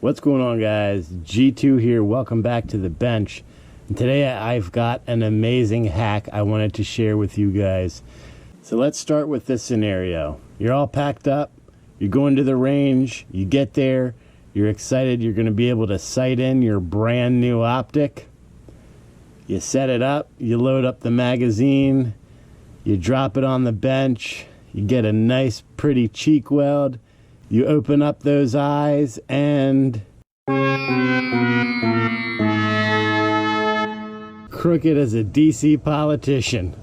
What's going on, guys? G2 here. Welcome back to the bench. And today I've got an amazing hack I wanted to share with you guys. So let's start with this scenario. You're all packed up. You're going to the range. You get there. You're excited. You're going to be able to sight in your brand new optic. You set it up. You load up the magazine. You drop it on the bench. You get a nice, pretty cheek weld. You open up those eyes and crooked as a DC politician.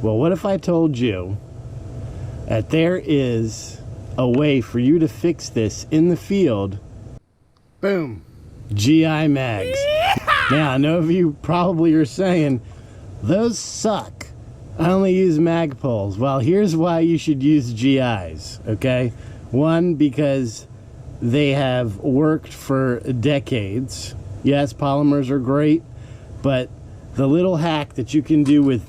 Well, what if I told you that there is a way for you to fix this in the field? Boom. GI mags. Now, I know you probably are saying, those suck. I only use Magpoles. Well, here's why you should use GIs, okay? One, because they have worked for decades. Yes, polymers are great, but the little hack that you can do with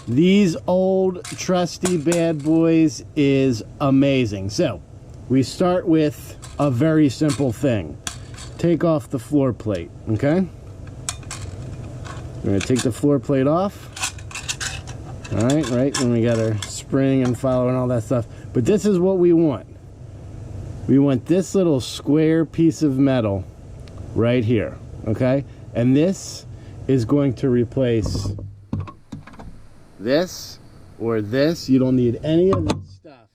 these old trusty bad boys is amazing. So, we start with a very simple thing. Take off the floor plate, okay? We're gonna take the floor plate off. All right, and we got our spring and follower and all that stuff. But this is what we want. We want this little square piece of metal right here, okay? And this is going to replace this or this. You don't need any of this stuff.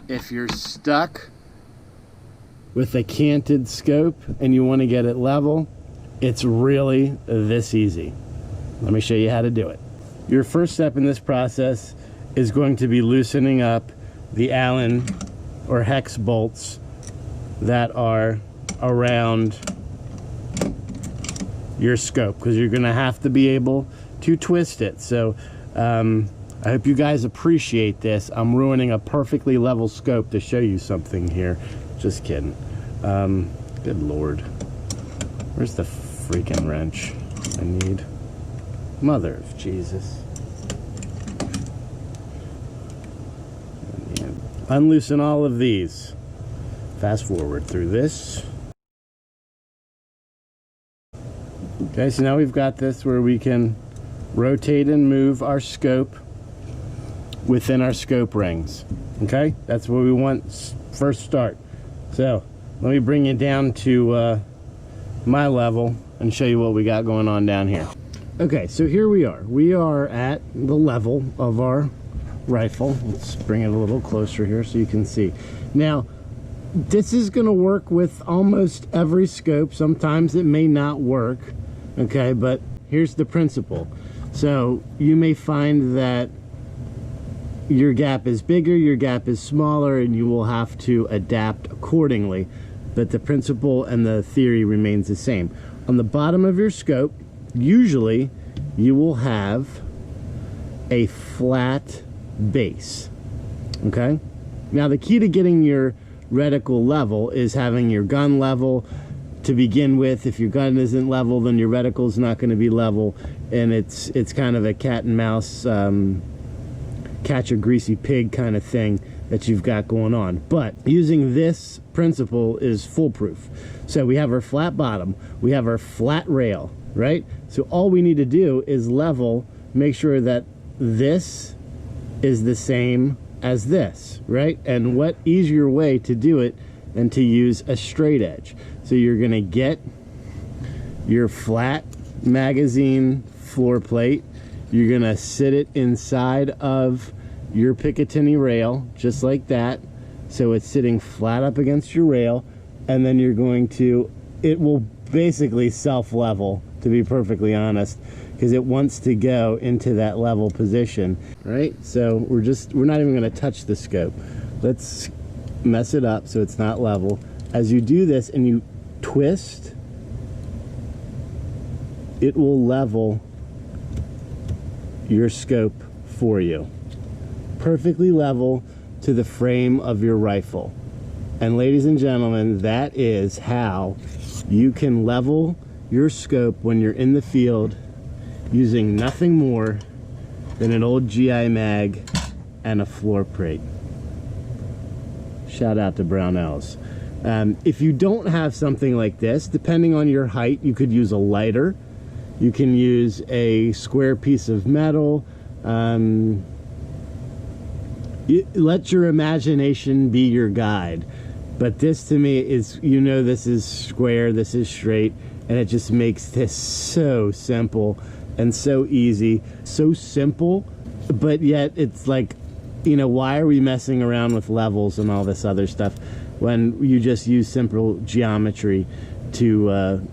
If you're stuck with a canted scope and you want to get it level, it's really this easy. Let me show you how to do it. Your first step in this process is going to be loosening up the Allen or hex bolts that are around your scope, because you're going to have to be able to twist it. So I hope you guys appreciate this. I'm ruining a perfectly level scope to show you something here. Just kidding. Good Lord. Where's the freaking wrench I need? Mother of Jesus. Unloosen all of these. Fast forward through this. Okay, so now we've got this where we can rotate and move our scope within our scope rings. Okay, that's what we want first start. So let me bring you down to my level and show you what we got going on down here. Okay, so here we are. We are at the level of our rifle. Let's bring it a little closer here so you can see. Now, this is going to work with almost every scope. Sometimes it may not work, okay, but here's the principle. So you may find that your gap is bigger, your gap is smaller, and you will have to adapt accordingly, but the principle and the theory remains the same. On the bottom of your scope, usually you will have a flat base, okay? Now the key to getting your reticle level is having your gun level to begin with. If your gun isn't level, then your reticle is not going to be level, and it's kind of a cat and mouse, catch a greasy pig kind of thing that you've got going on. But using this principle is foolproof. So we have our flat bottom, we have our flat rail, right? So all we need to do is level, make sure that this is the same as this, right? And what easier way to do it than to use a straight edge? So you're gonna get your flat magazine floor plate, you're gonna sit it inside of your Picatinny rail, just like that, so it's sitting flat up against your rail, and then you're going to, it will basically self-level, to be perfectly honest, because it wants to go into that level position, right? So we're not even going to touch the scope. Let's mess it up so it's not level. As you do this and you twist, it will level your scope for you. Perfectly level to the frame of your rifle. And ladies and gentlemen, that is how you can level your scope when you're in the field using nothing more than an old GI mag and a floor plate. Shout out to Brownells. If you don't have something like this, depending on your height, you could use a lighter. You can use a square piece of metal. Let your imagination be your guide. But this to me is, you know, this is square, this is straight, and it just makes this so simple and so easy. So simple, but yet it's like, you know, why are we messing around with levels and all this other stuff when you just use simple geometry to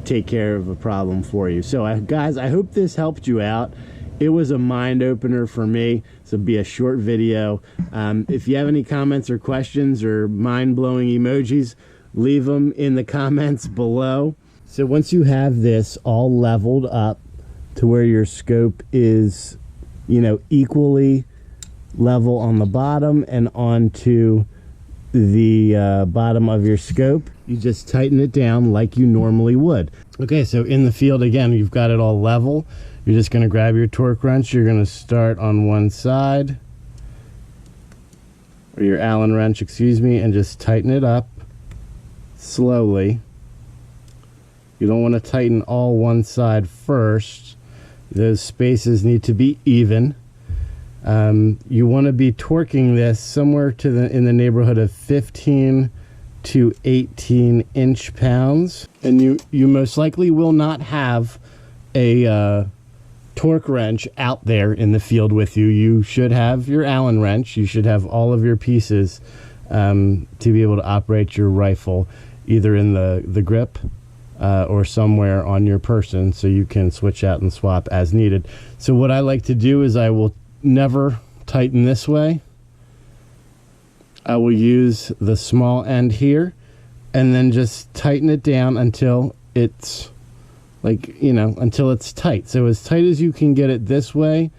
take care of a problem for you? So guys, I hope this helped you out. It was a mind opener for me. This will be a short video. If you have any comments or questions or mind-blowing emojis, leave them in the comments below. So once you have this all leveled up to where your scope is, you know, equally level on the bottom and onto the bottom of your scope, you just tighten it down like you normally would. Okay, so in the field again, you've got it all level. You're just going to grab your torque wrench. You're going to start on one side, or your Allen wrench, excuse me, and just tighten it up slowly. You don't want to tighten all one side first. Those spaces need to be even. You want to be torquing this somewhere in the neighborhood of 15 to 18 inch-pounds, and you most likely will not have a torque wrench out there in the field with you. You should have your Allen wrench. You should have all of your pieces to be able to operate your rifle, either in the grip or somewhere on your person, so you can switch out and swap as needed. So what I like to do is I will never tighten this way. I will use the small end here and then just tighten it down until it's like, you know, until it's tight. So as tight as you can get it this way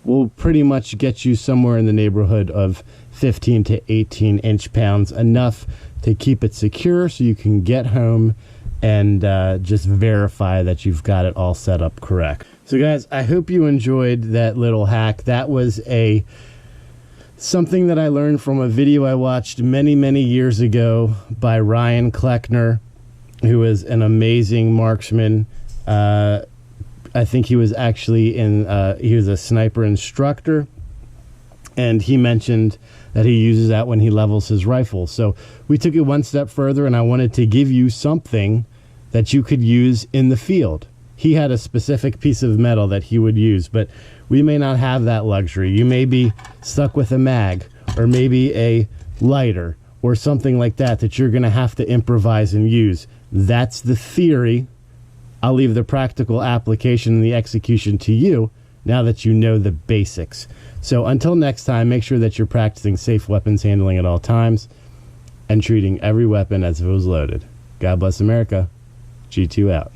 will pretty much get you somewhere in the neighborhood of 15 to 18 inch-pounds, enough to keep it secure so you can get home and just verify that you've got it all set up correct. So guys, I hope you enjoyed that little hack. That was something that I learned from a video I watched many years ago by Ryan Kleckner, who is an amazing marksman. I think he was actually he was a sniper instructor, and he mentioned that he uses that when he levels his rifle. So we took it one step further, and I wanted to give you something that you could use in the field. He had a specific piece of metal that he would use, but we may not have that luxury. You may be stuck with a mag, or maybe a lighter, or something like that you're gonna have to improvise and use. That's the theory. I'll leave the practical application and the execution to you now that you know the basics. So until next time, make sure that you're practicing safe weapons handling at all times and treating every weapon as if it was loaded. God bless America. G2 out.